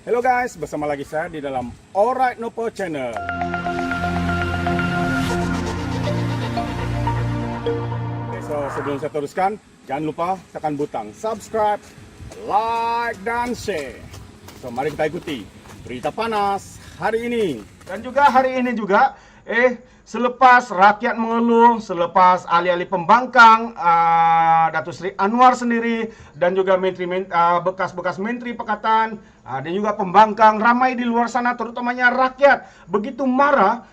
Hello guys, bersama lagi saya di dalam Alright Nopo Channel. So, sebelum saya teruskan, jangan lupa tekan butang subscribe, like, dan share. So, mari kita ikuti berita panas hari ini. Dan juga hari ini juga, selepas rakyat mengeluh, selepas ahli-ahli pembangkang, Datuk Seri Anwar sendiri, dan juga bekas-bekas menteri pakatan, dan juga pembangkang, ramai di luar sana, terutamanya rakyat, begitu marah.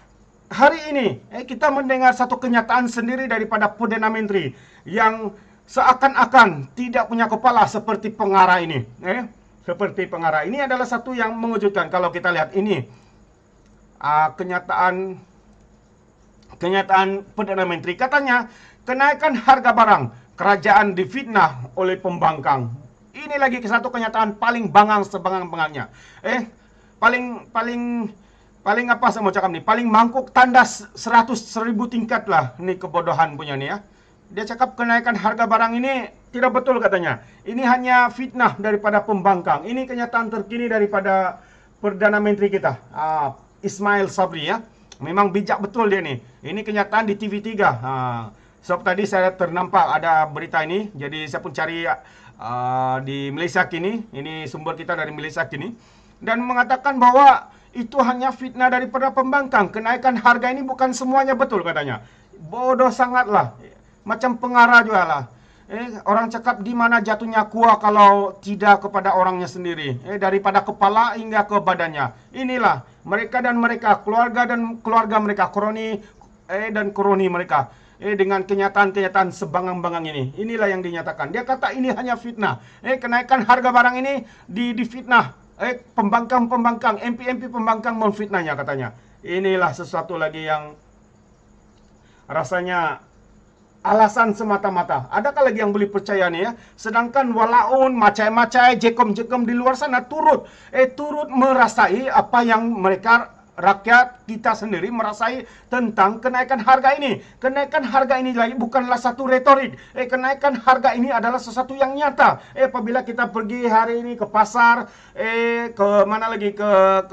Hari ini, kita mendengar satu kenyataan sendiri daripada Perdana Menteri, yang seakan-akan tidak punya kepala seperti pengarah ini. Seperti pengarah. Ini adalah satu yang mengejutkan kalau kita lihat ini. Kenyataan Perdana Menteri, katanya kenaikan harga barang kerajaan difitnah oleh pembangkang. Ini lagi satu kenyataan paling bangang sebangang-bangangnya. Paling apa saya mau cakap nih? Paling mangkuk tandas 100.000 tingkat lah nih kebodohan punya nih ya. Dia cakap kenaikan harga barang ini tidak betul katanya. Ini hanya fitnah daripada pembangkang. Ini kenyataan terkini daripada Perdana Menteri kita, Ismail Sabri ya. Memang bijak betul dia nih. Ini kenyataan di TV3. Sebab tadi saya ternampak ada berita ini. Jadi saya pun cari di Malaysia kini. Ini sumber kita dari Malaysia kini. Dan mengatakan bahwa itu hanya fitnah daripada pembangkang. Kenaikan harga ini bukan semuanya betul katanya. Bodoh sangatlah. Macam pengarah juga lah. Orang cakap di mana jatuhnya kuah kalau tidak kepada orangnya sendiri. Daripada kepala hingga ke badannya. Inilah mereka dan mereka, keluarga mereka, kroni dan kroni mereka. Dengan kenyataan-kenyataan sebangang-bangang ini. Inilah yang dinyatakan. Dia kata ini hanya fitnah. Kenaikan harga barang ini difitnah. Pembangkang, MP pembangkang memfitnahnya katanya. Inilah sesuatu lagi yang rasanya alasan semata-mata. Adakah lagi yang boleh percaya nih ya? Sedangkan walaun, macai-macai, jekom-jekom di luar sana turut merasai apa yang mereka rakyat kita sendiri merasai tentang kenaikan harga ini. Kenaikan harga ini lagi bukanlah satu retorik. Kenaikan harga ini adalah sesuatu yang nyata. Apabila kita pergi hari ini ke pasar, ke mana lagi, ke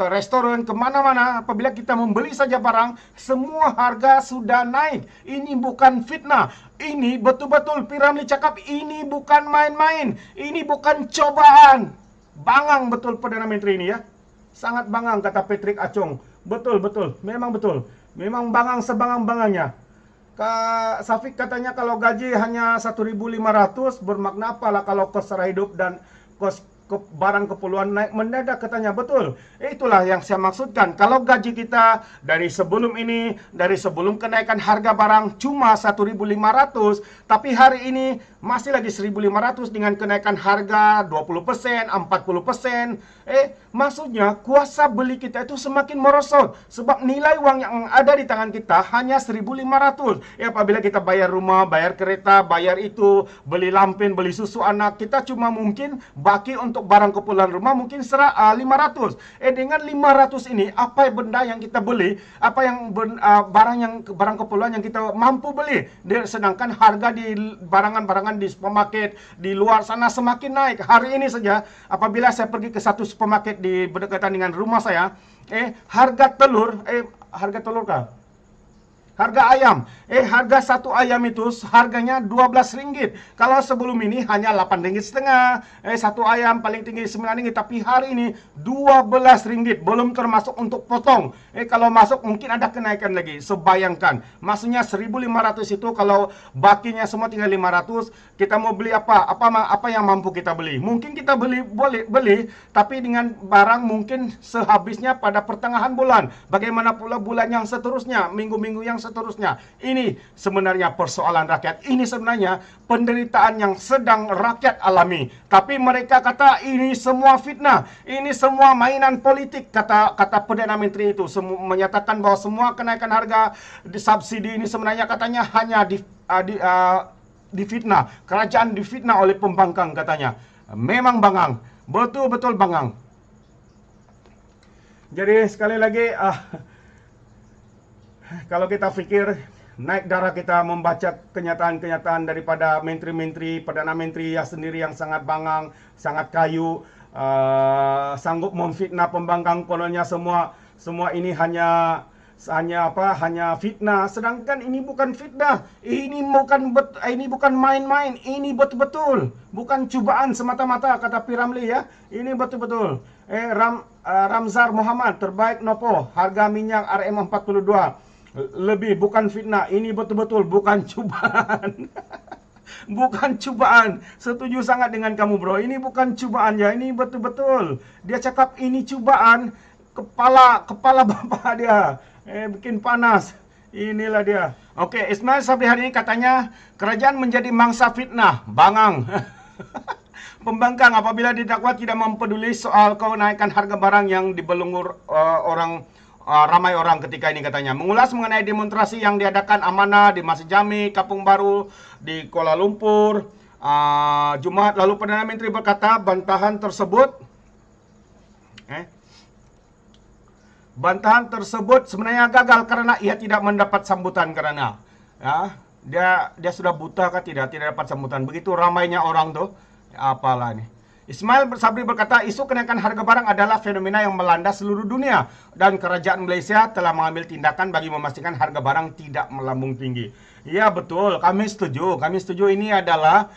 restoran, ke mana-mana, apabila kita membeli saja barang, semua harga sudah naik. Ini bukan fitnah. Ini betul-betul Piramli cakap ini bukan main-main. Ini bukan cobaan. Bangang betul Perdana Menteri ini ya. Sangat bangang kata Patrick Achong. Betul. Memang betul. Memang bangang sebangang-bangangnya. Kak Safik katanya kalau gaji hanya 1.500 bermakna apalah kalau kos sara hidup dan kos barang keperluan naik mendadak katanya. Betul. Itulah yang saya maksudkan. Kalau gaji kita dari sebelum ini, dari sebelum kenaikan harga barang cuma 1.500, tapi hari ini masih lagi 1.500 dengan kenaikan harga 20%, 40%. Maksudnya kuasa beli kita itu semakin merosot. Sebab nilai uang yang ada di tangan kita hanya 1.500. Apabila kita bayar rumah, bayar kereta, bayar itu, beli lampin, beli susu anak, kita cuma mungkin baki untuk barang keperluan rumah mungkin 500. Dengan 500 ini, apa benda yang kita beli, apa yang barang keperluan yang kita mampu beli. Sedangkan harga di barangan-barangan di supermarket di luar sana semakin naik. Hari ini saja apabila saya pergi ke satu supermarket di berdekatan dengan rumah saya, harga telur kah? Harga ayam, harga satu ayam itu harganya Rp12. Kalau sebelum ini hanya Rp8,5. Satu ayam paling tinggi Rp9. Tapi hari ini Rp12. Belum termasuk untuk potong. Kalau masuk mungkin ada kenaikan lagi. Sebayangkan. Maksudnya 1.500 itu kalau bakinya semua tinggal 500. Kita mau beli apa? Apa yang mampu kita beli? Mungkin kita boleh beli. Tapi dengan barang mungkin sehabisnya pada pertengahan bulan. Bagaimana pula bulan yang seterusnya? Minggu-minggu yang seterusnya. Ini sebenarnya persoalan rakyat. Ini sebenarnya penderitaan yang sedang rakyat alami. Tapi mereka kata ini semua fitnah. Ini semua mainan politik. Kata Perdana Menteri itu menyatakan bahwa semua kenaikan harga di subsidi ini sebenarnya katanya hanya difitnah. Kerajaan difitnah oleh pembangkang katanya. Memang bangang. Betul-betul bangang. Jadi sekali lagi kalau kita pikir naik darah kita membaca kenyataan-kenyataan daripada menteri-menteri, Perdana Menteri yang sendiri yang sangat bangang, sangat kayu, sanggup memfitnah pembangkang, kononnya semua ini hanya fitnah. Sedangkan ini bukan fitnah, ini bukan main-main, ini betul-betul bukan cubaan semata-mata, kata P. Ramlee ya. Ini betul-betul. Ramzar Muhammad, terbaik Nopo, harga minyak RM42 lebih, bukan fitnah, ini betul-betul bukan cubaan. Bukan cubaan. Setuju sangat dengan kamu, bro. Ini bukan cubaan ya, ini betul-betul. Dia cakap ini cubaan, kepala bapak dia bikin panas. Inilah dia. Oke, Ismail Sabri hari ini katanya kerajaan menjadi mangsa fitnah, bangang. Pembangkang apabila didakwa tidak mempeduli soal kenaikan harga barang yang dibelenggur ramai orang ketika ini katanya. Mengulas mengenai demonstrasi yang diadakan amanah di Masjid Jami, Kampung Baru, di Kuala Lumpur, Jumat lalu. Perdana Menteri berkata bantahan tersebut sebenarnya gagal karena ia tidak mendapat sambutan, karena dia sudah buta kah tidak dapat sambutan. Begitu ramainya orang tuh, apalah ini. Ismail Sabri berkata isu kenaikan harga barang adalah fenomena yang melanda seluruh dunia dan kerajaan Malaysia telah mengambil tindakan bagi memastikan harga barang tidak melambung tinggi. Ya betul, kami setuju ini adalah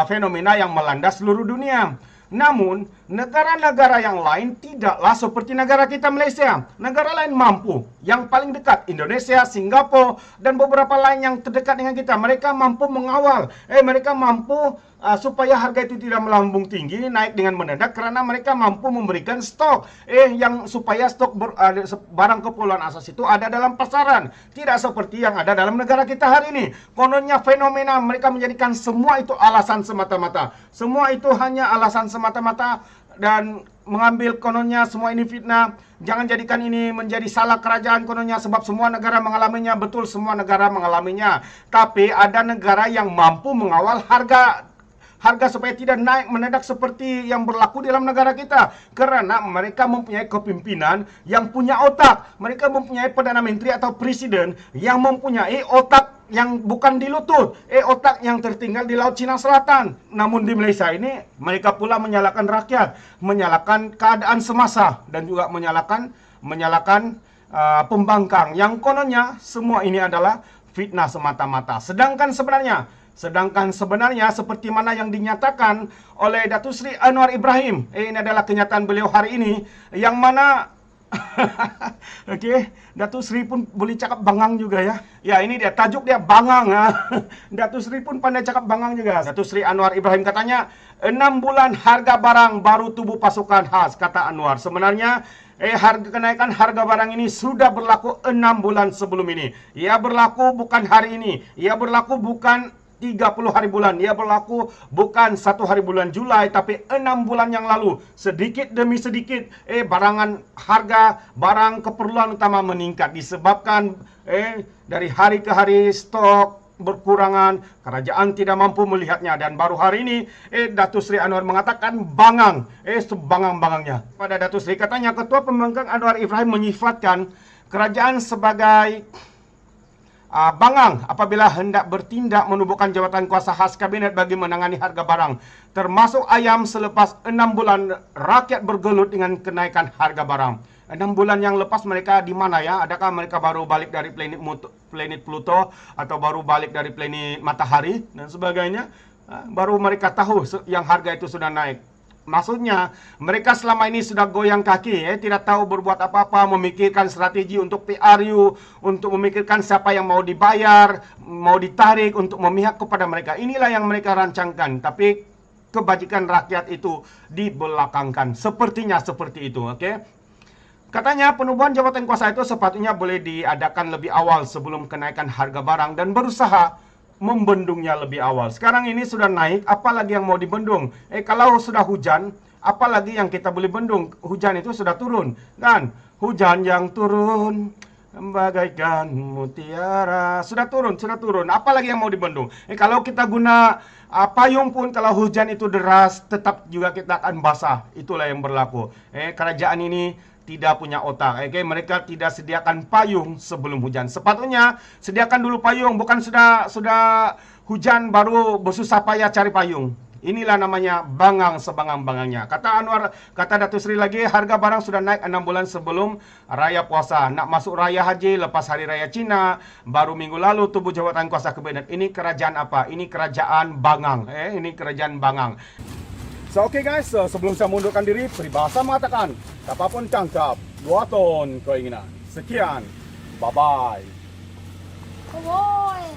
fenomena yang melanda seluruh dunia. Namun, negara-negara yang lain tidaklah seperti negara kita Malaysia. Negara lain mampu. Yang paling dekat, Indonesia, Singapura, dan beberapa lain yang terdekat dengan kita. Mereka mampu mengawal. Mereka mampu supaya harga itu tidak melambung tinggi, naik dengan mendadak, karena mereka mampu memberikan stok. Supaya stok barang keperluan asas itu ada dalam pasaran. Tidak seperti yang ada dalam negara kita hari ini. Kononnya fenomena, mereka menjadikan semua itu alasan semata-mata. Semua itu hanya alasan semata-mata dan mengambil kononnya semua ini fitnah. Jangan jadikan ini menjadi salah kerajaan kononnya, sebab semua negara mengalaminya. Betul, semua negara mengalaminya. Tapi ada negara yang mampu mengawal harga supaya tidak naik mendadak seperti yang berlaku dalam negara kita. Karena mereka mempunyai kepimpinan yang punya otak. Mereka mempunyai Perdana Menteri atau Presiden yang mempunyai otak yang bukan di lutut. Otak yang tertinggal di Laut Cina Selatan. Namun di Malaysia ini, mereka pula menyalahkan rakyat, menyalahkan keadaan semasa, dan juga menyalahkan pembangkang. Yang kononnya, semua ini adalah fitnah semata-mata. Sedangkan sebenarnya seperti mana yang dinyatakan oleh Datuk Seri Anwar Ibrahim. Ini adalah kenyataan beliau hari ini, yang mana Datuk Seri pun boleh cakap bangang juga ya. Ya, ini dia tajuk dia, bangang. Datuk Seri pun pandai cakap bangang juga. Datuk Seri Anwar Ibrahim katanya 6 bulan harga barang baru tubuh pasukan khas, kata Anwar. Sebenarnya kenaikan harga barang ini sudah berlaku 6 bulan sebelum ini. Ia berlaku bukan hari ini. Ia berlaku bukan 30 hari bulan. Ia berlaku bukan 1 hari bulan Julai, tapi 6 bulan yang lalu. Sedikit demi sedikit harga barang keperluan utama meningkat, disebabkan dari hari ke hari stok berkurangan, kerajaan tidak mampu melihatnya. Dan baru hari ini Datuk Seri Anwar mengatakan bangang, sebangang-bangangnya. Pada Datuk Seri katanya Ketua Pembangkang Anwar Ibrahim menyifatkan kerajaan sebagai bangang apabila hendak bertindak menubuhkan jawatan kuasa khas kabinet bagi menangani harga barang, termasuk ayam. Selepas 6 bulan rakyat bergelut dengan kenaikan harga barang. 6 bulan yang lepas mereka di mana ya? Adakah mereka baru balik dari planet Pluto, atau baru balik dari planet Matahari dan sebagainya? Baru mereka tahu yang harga itu sudah naik. Maksudnya, mereka selama ini sudah goyang kaki, tidak tahu berbuat apa-apa, memikirkan strategi untuk PRU, untuk memikirkan siapa yang mau dibayar, mau ditarik untuk memihak kepada mereka. Inilah yang mereka rancangkan, tapi kebajikan rakyat itu dibelakangkan. Sepertinya seperti itu, Katanya penubuhan jabatan kuasa itu sepatutnya boleh diadakan lebih awal sebelum kenaikan harga barang dan berusaha membendungnya lebih awal. Sekarang ini sudah naik, apalagi yang mau dibendung? Kalau sudah hujan, apalagi yang kita boleh bendung? Hujan itu sudah turun, kan? Hujan yang turun bagaikan mutiara, sudah turun. Apalagi yang mau dibendung? Kalau kita guna payung pun, kalau hujan itu deras, tetap juga kita akan basah. Itulah yang berlaku. Kerajaan ini tidak punya otak. Mereka tidak sediakan payung sebelum hujan. Sepatutnya sediakan dulu payung, bukan sudah hujan baru bersusah payah cari payung. Inilah namanya bangang sebangang-bangangnya. Kata Anwar, kata Datuk Seri lagi, harga barang sudah naik 6 bulan sebelum Raya Puasa. Nak masuk Raya Haji lepas Hari Raya Cina, baru minggu lalu tubuh jawatan kuasa kabinet. Ini kerajaan apa? Ini kerajaan bangang. Ini kerajaan bangang. So okay guys, sebelum saya mundurkan diri, peribahasa mengatakan, apapun tangkap, 2 ton keinginan. Sekian, bye-bye. Ôi.